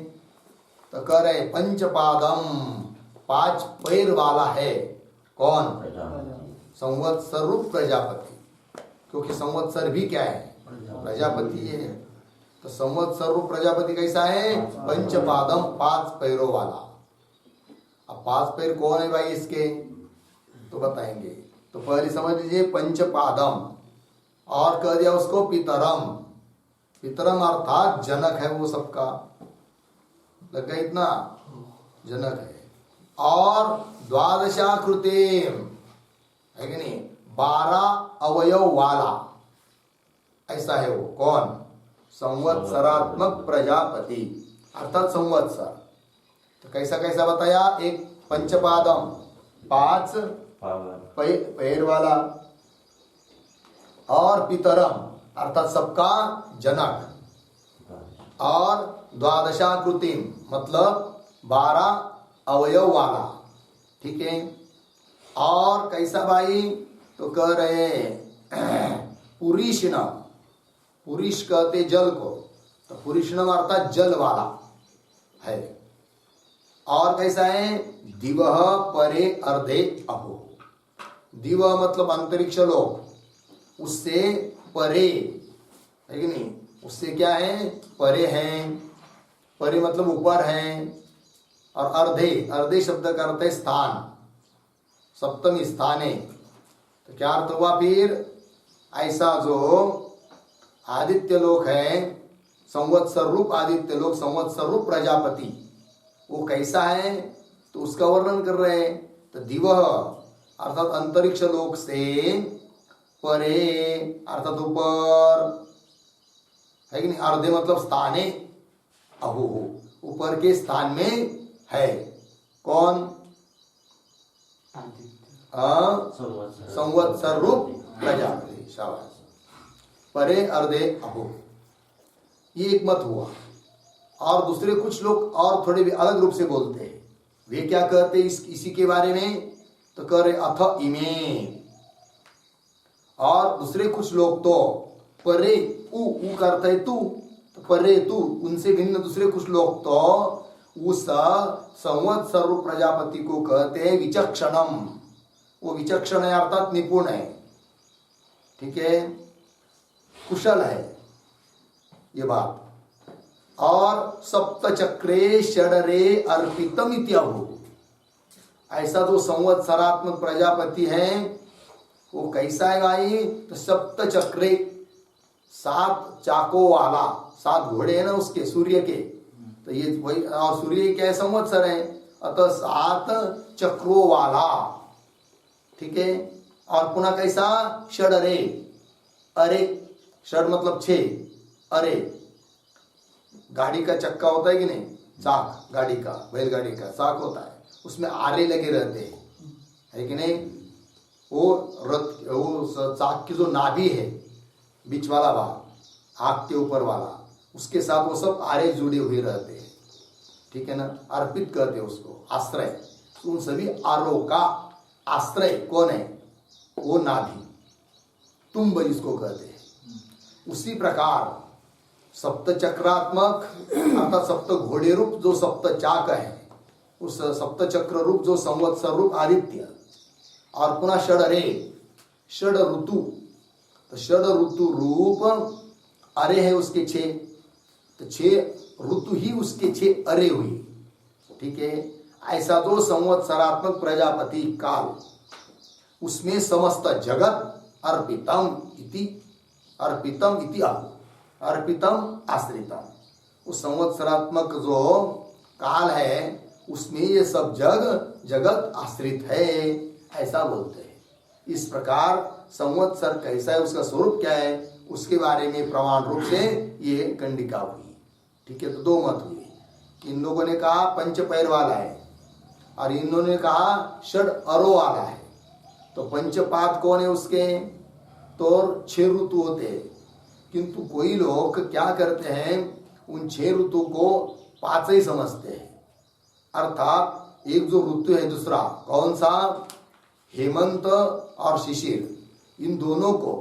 [SPEAKER 1] तो कह रहे पंचपादम 5 पैर वाला है। कौन? संवत्सर रूप प्रजापति, क्योंकि संवत्सर भी क्या है? प्रजापति है। तो संवत्सर रूप प्रजापति कैसा है? पंचपादम 5 पैरों वाला। अब 5 पैर कौन है भाई इसके? तो बताएंगे। तो पहले समझ लीजिए पंचपादम, और कह दिया उसको पितरम। पितरम अर्थात जनक है वो सबका, लग गया इतना, जनक है। और द्वादशाकृतिम है कि नहीं, 12 अवयव वाला, ऐसा है वो। कौन? संवत्सरात्मक प्रजापति अर्थात संवत्सर। तो कैसा कैसा बताया? एक पंचपादम, 5 पैर वाला, और पितरम अर्थात सबका जनक, और द्वादशाकृतिम मतलब 12 अवयव वाला। ठीक है। और कैसा भाई? तो कह रहे पुरीषणम, पुरीष कहते जल को, तो पुरीषणम अर्थात जल वाला है। और कैसा है? दिवह परे अर्धे अहो, दिव मतलब अंतरिक्ष लोक, उससे परे है कि नहीं, उससे क्या है? परे हैं। परे मतलब ऊपर हैं। और अर्धे, अर्धे शब्द का अर्थ है स्थान, सप्तमी स्थाने। तो क्या अर्थ हुआ फिर? ऐसा जो आदित्य लोक है, संवत्सर रूप आदित्य लोक, संवत्सर रूप प्रजापति, वो कैसा है? तो उसका वर्णन कर रहे हैं। तो दिवह अर्थात अंतरिक्ष लोक से परे अर्थात ऊपर है कि नहीं, अर्धे मतलब स्थाने अहो, ऊपर के स्थान में है। कौन? संवत्सर रूप प्रजापति। शाबाश। परे अर्धे अहो, ये एक मत हुआ। और दूसरे कुछ लोग और थोड़े भी अलग रूप से बोलते हैं। वे क्या कहते हैं इसी के बारे में? तो कह रहे अथ इमे। और दूसरे कुछ लोग तो परे, उ का अर्थ है तू, तो परे तू, उनसे भिन्न दूसरे कुछ लोग तो उस संवत्सर रूप प्रजापति को कहते हैं विचक्षणम। वो विचक्षण है अर्थात निपुण है, ठीक है, कुशल है, ये बात। और सप्तचक्रे षडरे अर्पितम इत्याहु, ऐसा जो संवत्सरात्मक प्रजापति है वो कैसा है भाई? तो सप्तचक्रे, 7 चाकों वाला, 7 घोड़े हैं ना उसके, सूर्य के, तो ये वही, और सूर्य क्या है? संवत्सर है, अतः 7 चक्रों वाला, ठीक है। और पुनः कैसा? षडरे, अरे, षड मतलब 6, अरे गाड़ी का चक्का होता है कि नहीं, चाक, गाड़ी का, बैलगाड़ी का चाक होता है, उसमें आरे लगे रहते हैं, है कि नहीं। वो रथ, वो चाक की जो नाभि है, बीच वाला भाग, आग के ऊपर वाला, उसके साथ वो सब आरे जुड़े हुए रहते हैं, ठीक है ना। अर्पित कहते हैं उसको, आश्रय। उन सभी आरों का आश्रय कौन है? वो नाभि, तुम्ब जिसको कहते हैं। उसी प्रकार सप्तचक्रात्मक अर्थात सप्त घोड़े रूप जो सप्त चाक है, उस सप्तचक्र रूप जो संवत्सर रूप आदित्य, और पुनः षडरे, षड ऋतु, तो षड ऋतु रूप अरे है उसके 6, तो 6 ऋतु ही उसके 6 अरे हुई, ठीक है। ऐसा जो संवत्सरात्मक प्रजापति काल, उसमें समस्त जगत अर्पितम इति, अर्पितम इति आहु, अर्पितम आश्रितम, उस संवत्सरात्मक जो काल है उसमें ये सब जगत आश्रित है, ऐसा बोलते हैं। इस प्रकार संवत्सर कैसा है, उसका स्वरूप क्या है, उसके बारे में प्रमाण रूप से ये कंडिका हुई, ठीक है। तो 2 मत हुए। इन लोगों ने कहा 5 पैर वाला है, और इन लोगों ने कहा षड अरो वाला है। तो पंचपाद कौन है उसके? तो 6 ऋतु होते हैं, किंतु कोई लोग क्या करते हैं, उन 6 ऋतु को 5 ही समझते हैं। अर्थात एक जो ऋतु है दूसरा कौन सा, हेमंत और शिशिर, इन दोनों को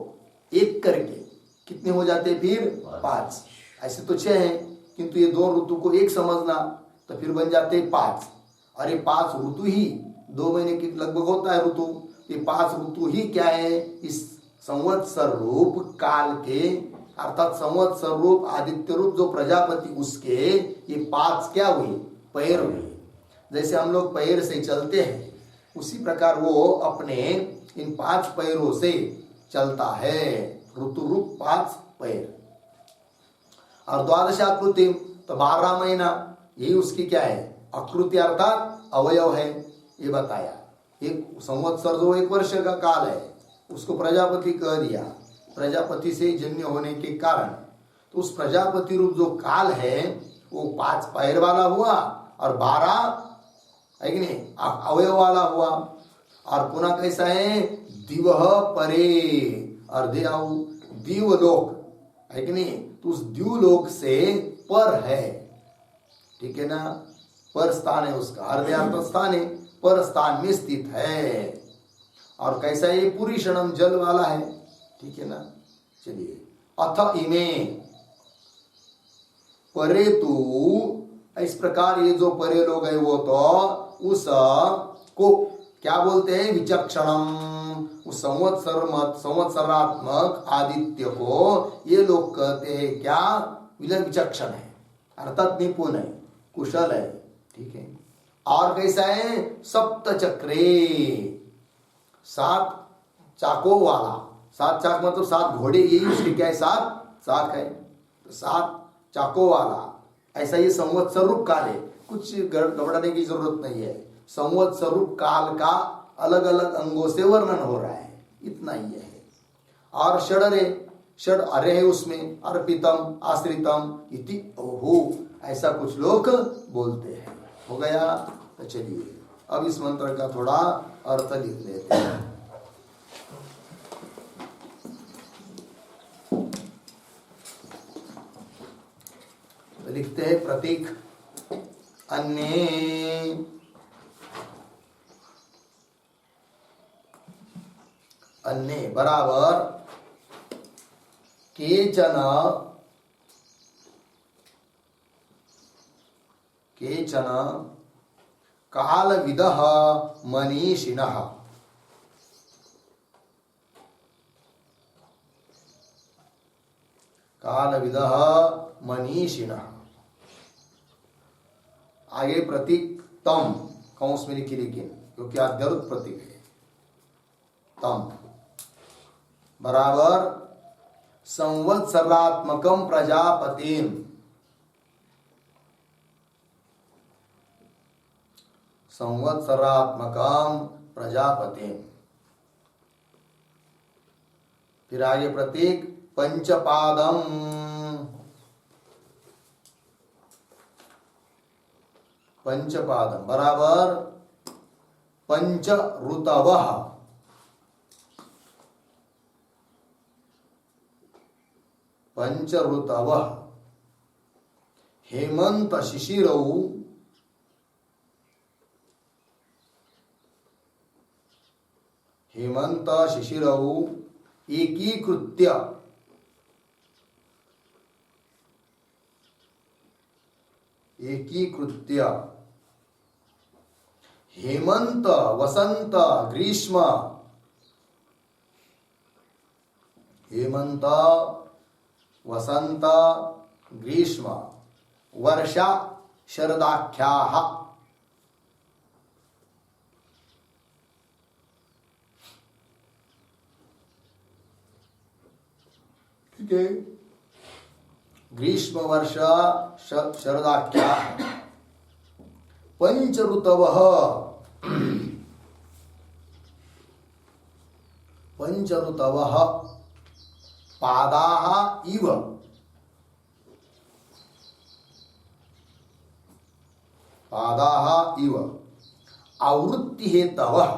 [SPEAKER 1] एक करके कितने हो जाते फिर? 5। ऐसे तो 6 हैं, किंतु ये 2 ऋतु को एक समझना, तो फिर बन जाते 5। और ये 5 ऋतु ही 2 महीने की लगभग होता है ऋतु, ये 5 ऋतु ही क्या है, इस संवत्सर रूप काल के, अर्थात संवत्सर रूप आदित्य रूप जो प्रजापति, उसके ये 5 क्या हुए? पैर हुए। जैसे हम लोग पैर से चलते हैं, उसी प्रकार वो अपने इन 5 पैरों से चलता है, ऋतु रूप 5 पैर। और द्वादशाकृति तो 12 महीना, यही उसकी क्या है, आकृति अर्थात अवयव है, ये बताया। एक संवत्सर जो 1 वर्ष का काल है, उसको प्रजापति कह दिया, प्रजापति से जन्य होने के कारण। तो उस प्रजापति रूप जो काल है वो 5 पैर वाला हुआ और 12 है कि नहीं अवयव वाला हुआ। और पुनः कैसा है, दिवह परे, और दीवलोक है कि नहीं, तो उस द्यूलोक से पर है, ठीक है ना, पर स्थान है उसका, हृदयार्थ स्थान है, पर स्थान में स्थित है। और कैसा ये पूरी क्षणम जल वाला है, ठीक है ना। चलिए, अथ इमे परे तू, इस प्रकार ये जो परे लोग है वो तो उस को क्या बोलते हैं, विचक्षणम, उस संवत्सरात्मक आदित्य को ये लोग कहते हैं क्या, विचक्षण है, अर्थात निपुण है, कुशल है, ठीक है। और कैसा है, सप्त चक्रे, 7 चाकों वाला, 7 चाक मतलब 7 घोड़े, यही उसके क्या है, 7 चाक है, तो 7 चाकों वाला। ऐसा ये संवत्सर रूप काल है, कुछ घबराने की जरूरत नहीं है। संवत्सर रूप काल का अलग अलग अंगों से वर्णन हो रहा है, इतना ही है। और षड अरे है उसमें, अर्पितम आश्रितम इति ओहो, ऐसा कुछ लोग बोलते हैं। हो गया, तो चलिए अब इस मंत्र का थोड़ा अर्थ लिख लेते हैं। तो लिखते हैं प्रतीक, अन्य बराबर केचन कालविदः मनीषिणः, कालविदः मनीषिणः। आगे प्रतीक तम, कौंस में लिखी, लेकिन क्योंकि अद्यरुत प्रतीक है, तम बराबर संवत्सरात्मकम प्रजापतिम, संवत्सरात्मकम प्रजापतिम। फिर आगे प्रतीक पंचपादम, पंचपादम बराबर पंच ऋतवः, पंच ऋतवः। हेमंत शिशिरौ, हेमंत शिशिरौ एकीकृत्य, एकीकृत्य। हेमंत वसंत ग्रीष्म, हेमंत वसंत ग्रीष्म वर्षा शरदाख्याः। ठीक है, ग्रीष्म वर्षा शरदाख्या। पंच ऋतवः, पंच ऋतवः पादाः इव, पादाः इव आवृत्ति हेतवः,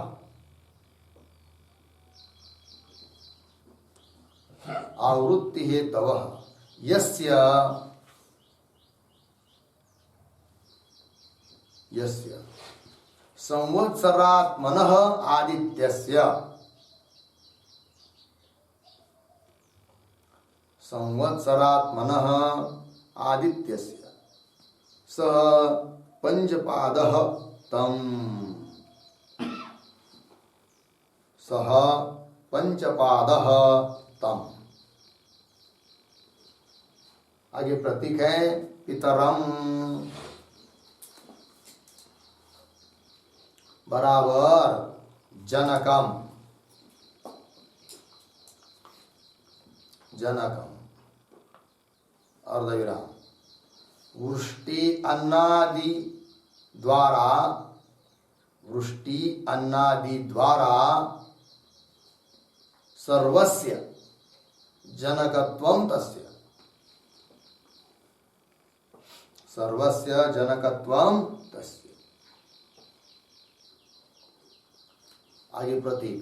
[SPEAKER 1] आवृत्ति हेतवः यस्य, यस्य संवत्सरात्मनः आदित्यस्य, संवत्सरात्मनः आदित्यस्य सः पंचपादः तम, सः पंचपादः तम। आगे प्रतीक है पितरम, बराबर जनकम, जनकम अर्धविराम वृष्टि अन्नादि द्वारा सर्वस्य जनकत्वं तस्य आगे प्रतीक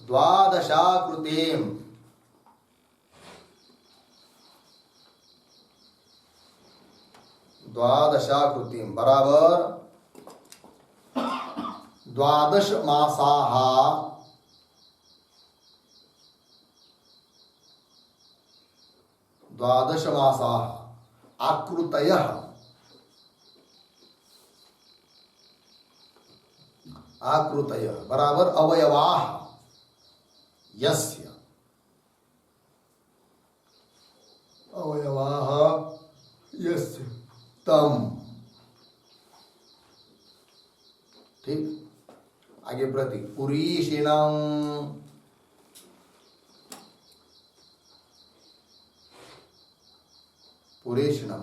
[SPEAKER 1] द्वादशाकृतिम बराबर द्वादश मासाः आकृतयः बराबर अवयवाः यस्य तम। ठीक, आगे प्रतीक पुरीषिणं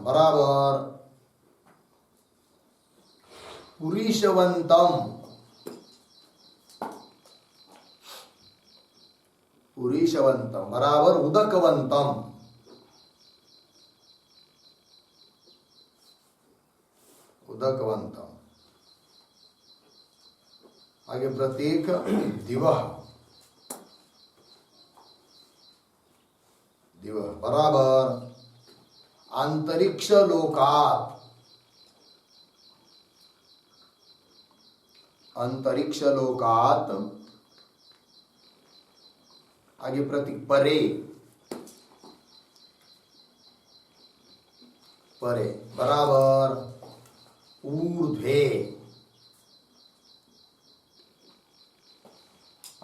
[SPEAKER 1] बराबर पुरीषवंतम बराबर उदकवंतम आगे प्रतीक दिवः बराबर अंतरिक्ष लोकात आगे प्रतीक परे बराबर ऊर्ध्वे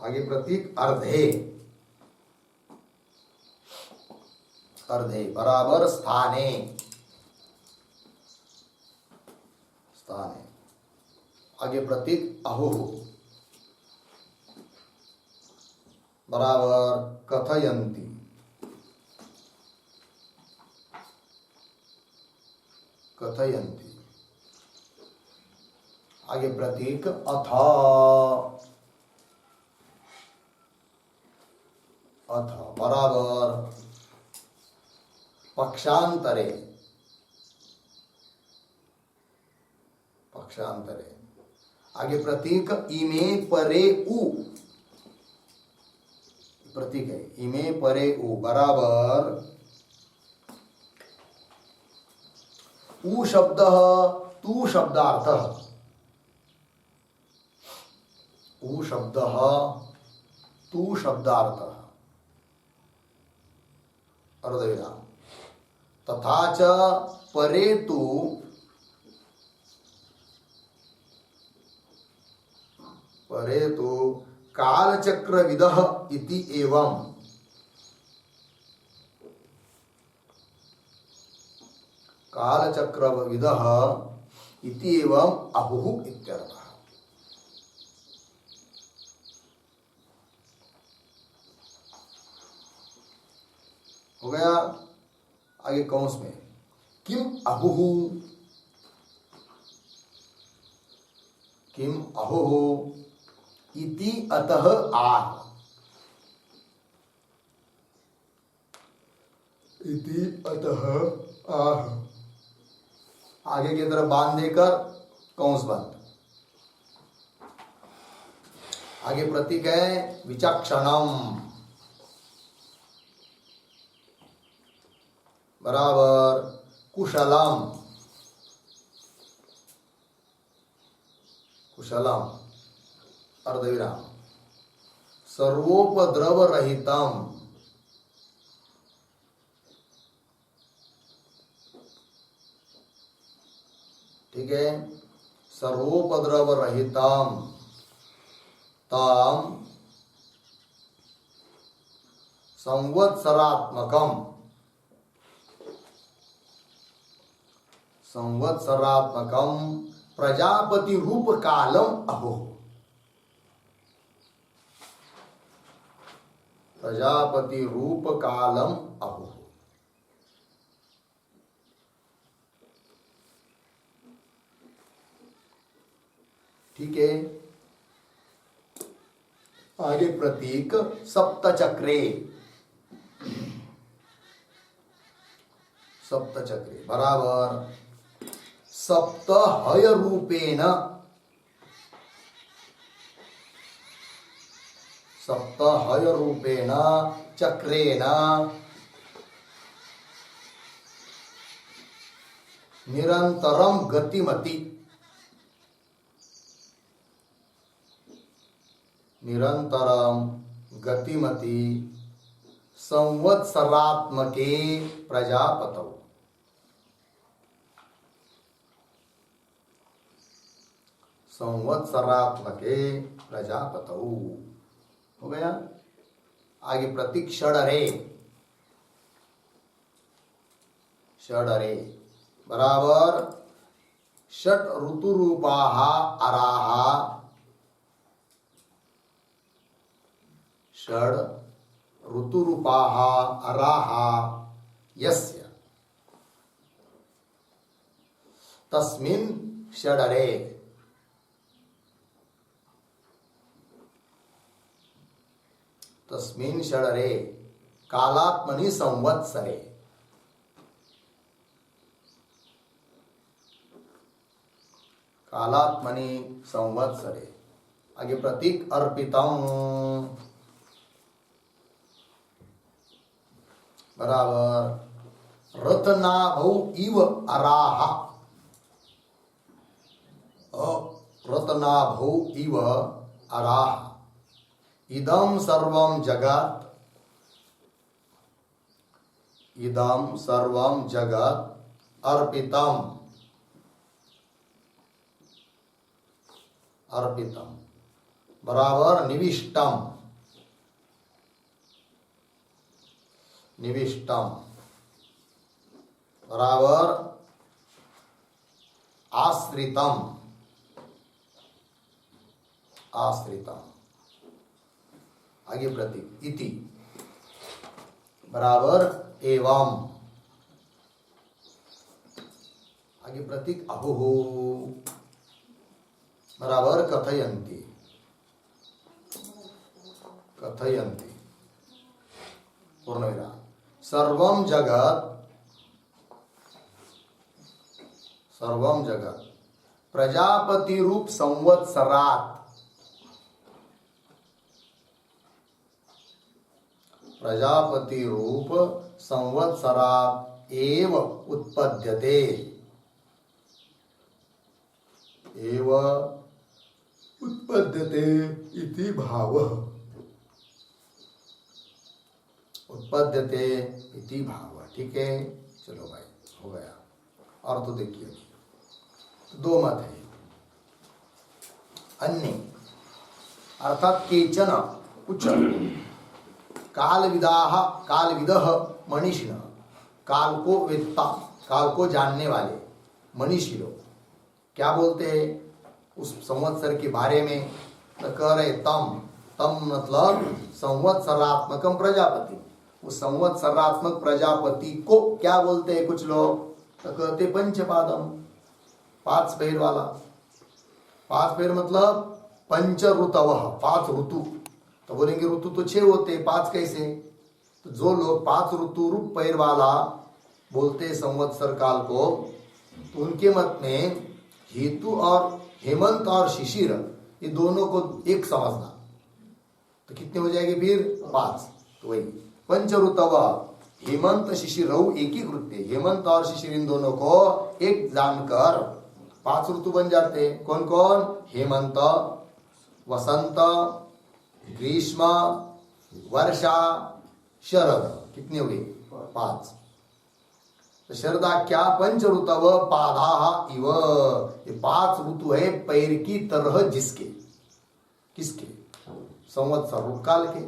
[SPEAKER 1] आगे प्रतीक अर्धे बराबर स्थाने आगे प्रतीक अहो बराबर कथयन्ति आगे प्रतीक अथ बराबर पक्षांतरे आगे प्रतीक इमे परे उ प्रतीक है इमे परे उ बराबर उ शब्द तू शब्दार्थ अर्धविराम तथा च परे तु कालचक्रविदः इति एवं अहुः इत्यर्थः। हो गया। आगे कौंस में किम अहुः इति अतः आह आगे की तरफ बांध देकर कौंस बंद। आगे प्रतीक है विचक्षणम बराबर कुशलम अर्धविराम सर्वोपद्रव रहितम ठीक है सर्वोपद्रव रहितम तम संवत्सरात्मकम प्रजापति रूप कालम अहो प्रजापति रूप कालम अहो। ठीक है, आगे प्रतीक सप्त चक्रे, सप्त चक्रे बराबर सप्त हय रूपेण, सप्त हय रूपेण चक्रेण निरंतरम गतिमति, निरंतरम गतिमति संवत्सरात्मके प्रजापतौ। संवत्सरात्मके प्रजापतौ हो गया। आगे प्रतीक षडरे, षडरे बराबर षट ऋतुरूपाः अराः, षड ऋतुरूपाः अराः यस्य तस्मिन् षडरे, तस्मिन् षडरे कालात्मनि संवत्सरे, कालात्मनि संवत्सरे। आगे प्रतीक अर्पितम बराबर रत्नाभौ इव अराः, रत्नाभौ इव अराः इदं सर्वं जगत्, इदं सर्वं जगत् अर्पितम, अर्पितम बराबर निविष्टम, निविष्टम बराबर आश्रितम, आश्रितम। आगे प्रतीक इति बराबर एवं, आगे प्रतीक अहुः बराबर कथयन्ति, कथयन्ति पूर्णविराम। सर्वं जगत्, सर्वं जगत् प्रजापति रूप संवत्सरात्, प्रजापति रूप संवत्सरात् एव उत्पद्यते, एव उत्पद्यते इति भावः, उत्पद्यते इति भाव। ठीक है, चलो भाई हो गया। और तो देखिए दो मत है। अन्य अर्थात केचन कुछ कालविदाः, कालविदः मनीषिणः, काल को वेत्ता, काल को जानने वाले मनीषी लोग क्या बोलते हैं उस संवत्सर के बारे में, तो कह रहे तम, तम मतलब संवत्सरात्मकम प्रजापति, उस संवत्सरात्मक प्रजापति को क्या बोलते हैं कुछ लोग, तो कहते पंचपादम, पांच पैर वाला। पांच पैर मतलब पंच ऋतवः, पांच ऋतु। तो बोलेंगे ऋतु तो 6 होते, 5 कैसे? तो जो लोग 5 ऋतु रूप पैर वाला बोलते संवत्सर काल को, तो उनके मत में हेतु और हेमंत और शिशिर ये दोनों को एक समझना, तो कितने हो जाएंगे फिर 5। तो वही पंच ऋतव हेमंत शिशिर एक ही कृत्य, हेमंत और शिशिर इन दोनों को एक जानकर 5 ऋतु बन जाते हैं। कौन कौन? हेमंत, वसंत, ग्रीष्म, वर्षा, शरद। कितने हुए? 5। तो शरदाख्या पंच ऋतव पादाः इव, ये 5 ऋतु है पैर की तरह जिसके, किसके? संवत्सर रूप काल के,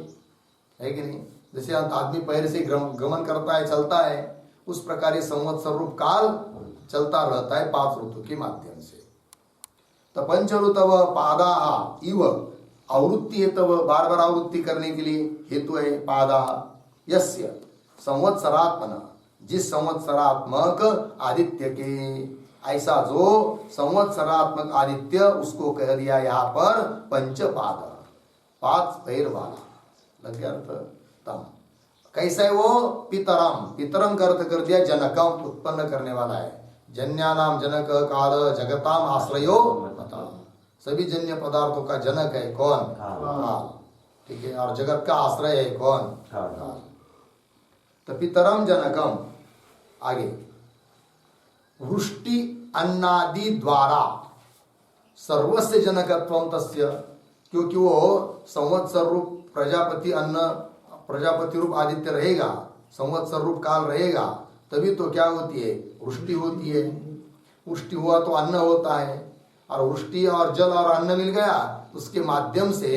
[SPEAKER 1] है कि नहीं? जैसे आदमी पैर से गमन करता है, चलता है, उस प्रकार ये संवत्सर रूप काल चलता रहता है 5 ऋतु के माध्यम से। तो पंच ऋतव पादाः इव आवृत्ति है, तब बार बार आवृत्ति करने के लिए हेतु है पादा। यस्य संवत्सरात्मन, जिस संवत्सरात्मक आदित्य के, ऐसा जो संवत्सरात्मक आदित्य, उसको कह दिया यहाँ पर पंचपाद, 5 पैर वाला, लग गया अर्थ। तम कैसा है वो? पितरम, पितरम का अर्थ कर दिया जनकम, उत्पन्न करने वाला है। जन्यानाम जनक काल जगताम आश्रयो बता, सभी जन्य पदार्थों का जनक है कौन? काल। ठीक है, और जगत का आश्रय है कौन? काल। तो पितरम जनकम। आगे वृष्टि अन्नादि द्वारा सर्वस्य जनकत्वम तस्य, क्योंकि वो संवत्सर रूप प्रजापति अन्न, प्रजापति रूप आदित्य रहेगा, संवत्सर रूप काल रहेगा, तभी तो क्या होती है? वृष्टि होती है। वृष्टि हुआ तो अन्न होता है, और वृष्टि और जल और अन्न मिल गया, उसके माध्यम से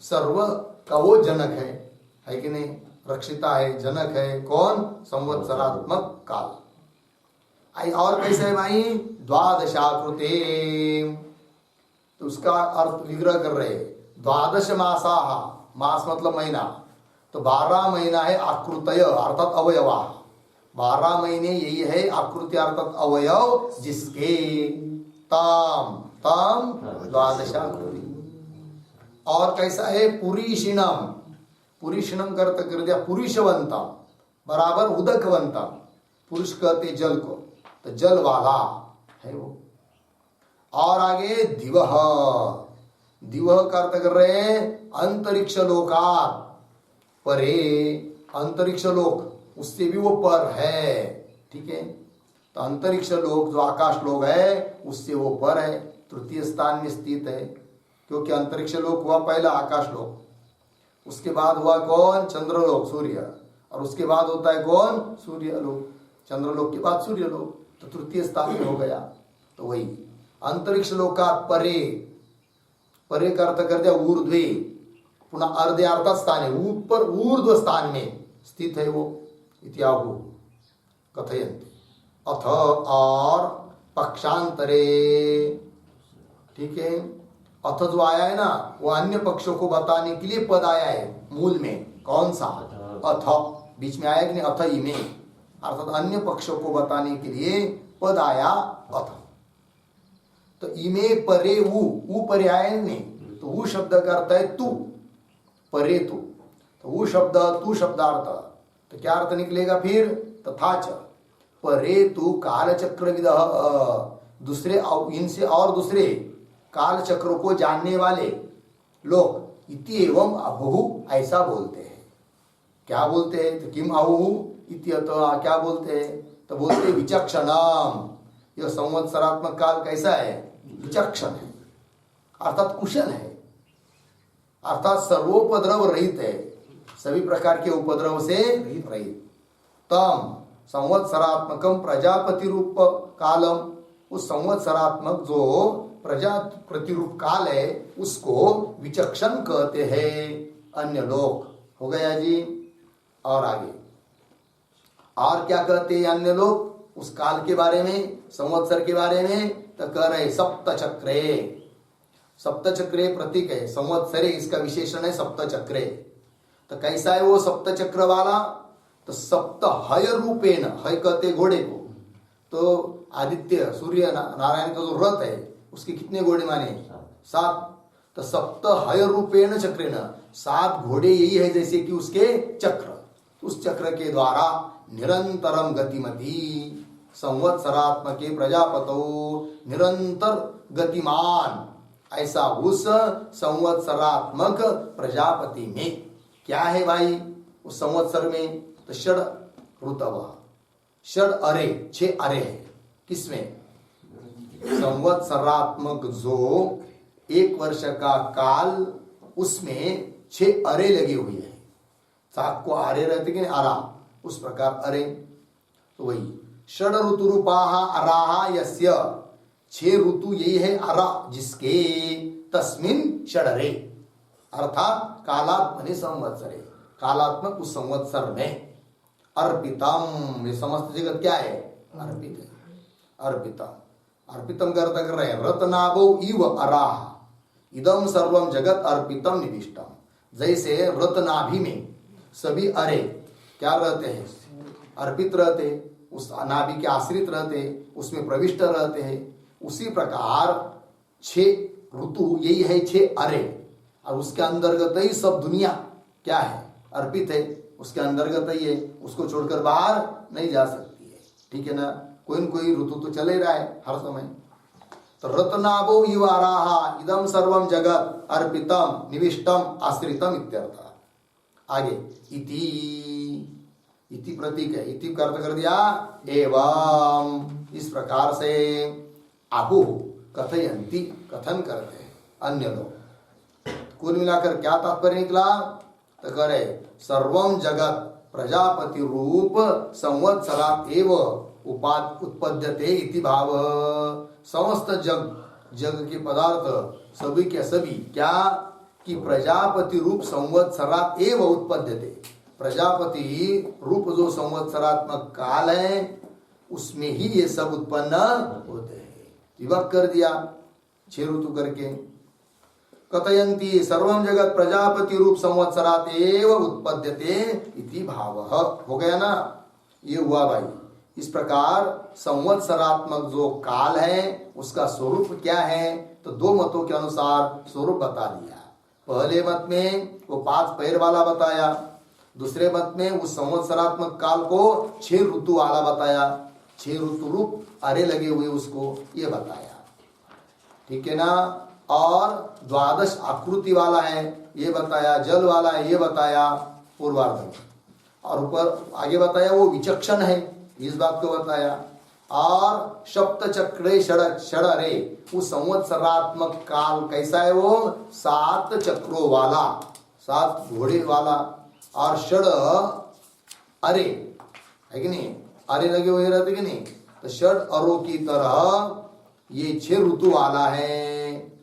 [SPEAKER 1] सर्व का वो जनक है कि नहीं? रक्षिता है, जनक है कौन? संवत्सरात्मक काल। और कैसे है भाई? द्वादशाकृते, तो उसका अर्थ विग्रह कर रहे। द्वादश मासा, मास मतलब महीना, तो 12 महीना है आकृतय अर्थात अवयवा, 12 महीने यही है आकृति अर्थात अवयव, जिसके ताम ताम द्वादशाकृति। और कैसा है? पुरीषिणम, पुरीषिणम का अर्थ कर दिया पुरुषवंतम, बराबर उदकवंतम। पुरुष कहते जल को, तो जल वाला है वो। और आगे दिवह, दिवह का अर्थ कर रहे हैं अंतरिक्ष लोकात परे, अंतरिक्ष लोक, उससे भी वो पर है। ठीक है, तो अंतरिक्ष लोक जो आकाश लोक है, उससे वो पर है, तृतीय स्थान में स्थित है। क्योंकि अंतरिक्ष लोक हुआ पहला आकाश लोक, उसके बाद हुआ कौन? चंद्रलोक सूर्य, और उसके बाद होता है कौन? सूर्य लोक, चंद्रलोक के बाद सूर्य लोक, तो तृतीय स्थान में हो गया। तो वही अंतरिक्ष लोका परे, परे का अर्थ कर दिया ऊर्ध्वे, पुनः अर्धे अर्थात स्थान है, ऊपर ऊर्ध्व स्थान में स्थित है वो। इत्याहु कथयन्ति। अथ और पक्षांतरे, ठीक है, अथ जो आया है ना, वो अन्य पक्षों को बताने के लिए पद आया है मूल में। कौन सा? अथ, बीच में आया कि नहीं? अथ इमे, अर्थात अन्य पक्षों को बताने के लिए पद आया अथ। तो इमे परे ऊ परे आया नहीं, तो ऊ शब्द का अर्थ है तू, परे तू, तो ऊ शब्द तू शब्दार्थ, तो क्या अर्थ निकलेगा फिर? तथाच परे तू कालचक्र दूसरे, इनसे और दूसरे काल चक्र को जानने वाले लोग इति एवं अबहु ऐसा बोलते हैं। क्या बोलते हैं? तो किम अबहु इति, क्या बोलते हैं? तो बोलते हैं विचक्षणम, यह संवत्सरात्मक काल कैसा है? विचक्षण है, अर्थात कुशल है, अर्थात सर्वोपद्रव रहित है, सभी प्रकार के उपद्रव से रहित। तम संवत्सरात्मकम प्रजापति रूप कालम, उस संवत्सरात्मक जो प्रजापति रूप काल है उसको विचक्षण कहते हैं अन्य लोग। हो गया जी। और आगे और क्या कहते हैं अन्य लोग उस काल के बारे में, संवत्सर के बारे में? तो कह रहे सप्तचक्रे, सप्तचक्रे प्रतीक है, संवत्सरे इसका विशेषण है सप्तचक्रे। तो कैसा है वो सप्तचक्र वाला? तो सप्त हय रूपेण, हय कहते घोड़े को, तो आदित्य सूर्य नारायण का जो रथ है उसके कितने घोड़े माने? 7। तो सप्त हय रूपेण चक्रेण, 7 घोड़े यही है जैसे कि उसके चक्र, उस चक्र के द्वारा निरंतरम गतिमती संवत्सरात्मके प्रजापतो, निरंतर गतिमान, ऐसा उस संवत्सरात्मक प्रजापति में क्या है भाई? उस संवत्सर में तो षड ऋतव, षड अरे, 6 अरे है। किसमें? संवत्सरात्मक जो 1 वर्ष का काल, उसमें 6 अरे लगी हुई है। 7 को आरे रहते कि आरा, उस प्रकार अरे। तो वही षड ऋतु रूपाहा अराहा यस्य, 6 ऋतु यही है अरा जिसके, तस्मिन षडरे, अर्थात कालात्मने संवत्सरे, कालात्मक उस संवत्सर में। अर्पितम, ये समस्त जगत क्या है? अर्पित है। अर्पितम, अर्पितम का अर्थ कर रहे हैं रत्नाभो इव अराह, इदम सर्वम जगत अर्पितम निविष्टम। जैसे रत्नाभि में सभी अरे क्या रहते हैं, अर्पित रहते, उस नाभि के आश्रित रहते, उसमें प्रविष्ट रहते हैं। उसी प्रकार 6 ऋतु यही है 6 अरे, और उसके अंतर्गत ही सब दुनिया क्या है, अर्पित है, उसके अंतर्गत ही है, उसको छोड़कर बाहर नहीं जा सकती है। ठीक है ना, कोई न कोई ऋतु तो चले रहा है हर समय। तो रत्नाभो युवाराहा इदम सर्वम जगत अर्पितम निविष्टम आश्रितम इत्यर्थ। आगे इति प्रतीक है, इति का अर्थ कर दिया एवं, इस प्रकार से आहु कथयंती कथन करते हैं अन्य लोग। कुल मिलाकर क्या तात्पर्य निकला, तो करे सर्वम जगत प्रजापति रूप संवत्सरात एव उत्पद्यते इति भाव। समस्त जग के पदार्थ सभी के सभी क्या कि प्रजापति रूप संवत्सरात एव उत्पद्यते, प्रजापति रूप जो संवत्सरात्मक काल है उसमें ही ये सब उत्पन्न होते हैं। विभक्त कर दिया 6 ऋतु करके। कथयन्ति सर्वं जगत प्रजापति रूप संवत्सरात एव उत्पद्यते इति भाव। हो गया ना, ये हुआ भाई। इस प्रकार संवत्सरात्मक जो काल है उसका स्वरूप क्या है, तो 2 मतों के अनुसार स्वरूप बता दिया। पहले मत में वो 5 पैर वाला बताया, दूसरे मत में उस संवत्सरात्मक काल को 6 ऋतु वाला बताया, 6 ऋतु रूप अरे लगे हुए उसको ये बताया। ठीक है ना, और 12 आकृति वाला है ये बताया, जल वाला है ये बताया पूर्वार्ध में, और ऊपर आगे बताया वो विचक्षण है इस बात को बताया। और सप्त चक्रे षडरे, उस संवत्सरात्मक काल कैसा है, वो 7 चक्रों वाला, 7 घोड़े वाला, और षड अरे है कि नहीं, अरे लगे हुए रहते कि नहीं, तो षड अरों की तरह ये 6 ऋतु वाला है।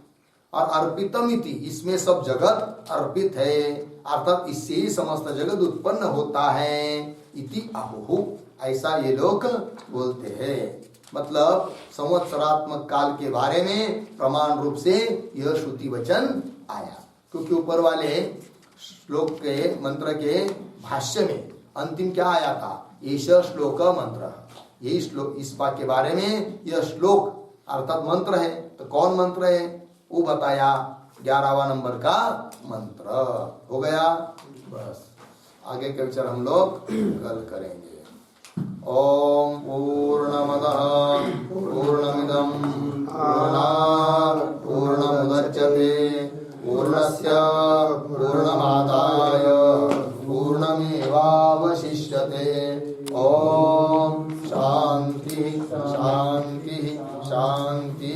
[SPEAKER 1] और अर्पितम इति, इसमें सब जगत अर्पित है, अर्थात इससे ही समस्त जगत उत्पन्न होता है। इति आहुः, ऐसा ये लोग बोलते हैं। मतलब संवत्सरात्मक काल के बारे में प्रमाण रूप से यह श्रुति वचन आया, क्योंकि ऊपर वाले श्लोक के मंत्र के भाष्य में अंतिम क्या आया था, ईश श्लोक मंत्र। यही श्लोक, इस बात के बारे में यह श्लोक अर्थात मंत्र है। तो कौन मंत्र है वो बताया, 11वां नंबर का मंत्र। हो गया, बस आगे का विचार हम लोग कल करेंगे। ओम पूर्णमदः पूर्णमिदं पूर्णात् पूर्णमुदच्यते पूर्णस्य पूर्णमादाय पूर्णमेवावशिष्यते। ओम शांति शांति शांति।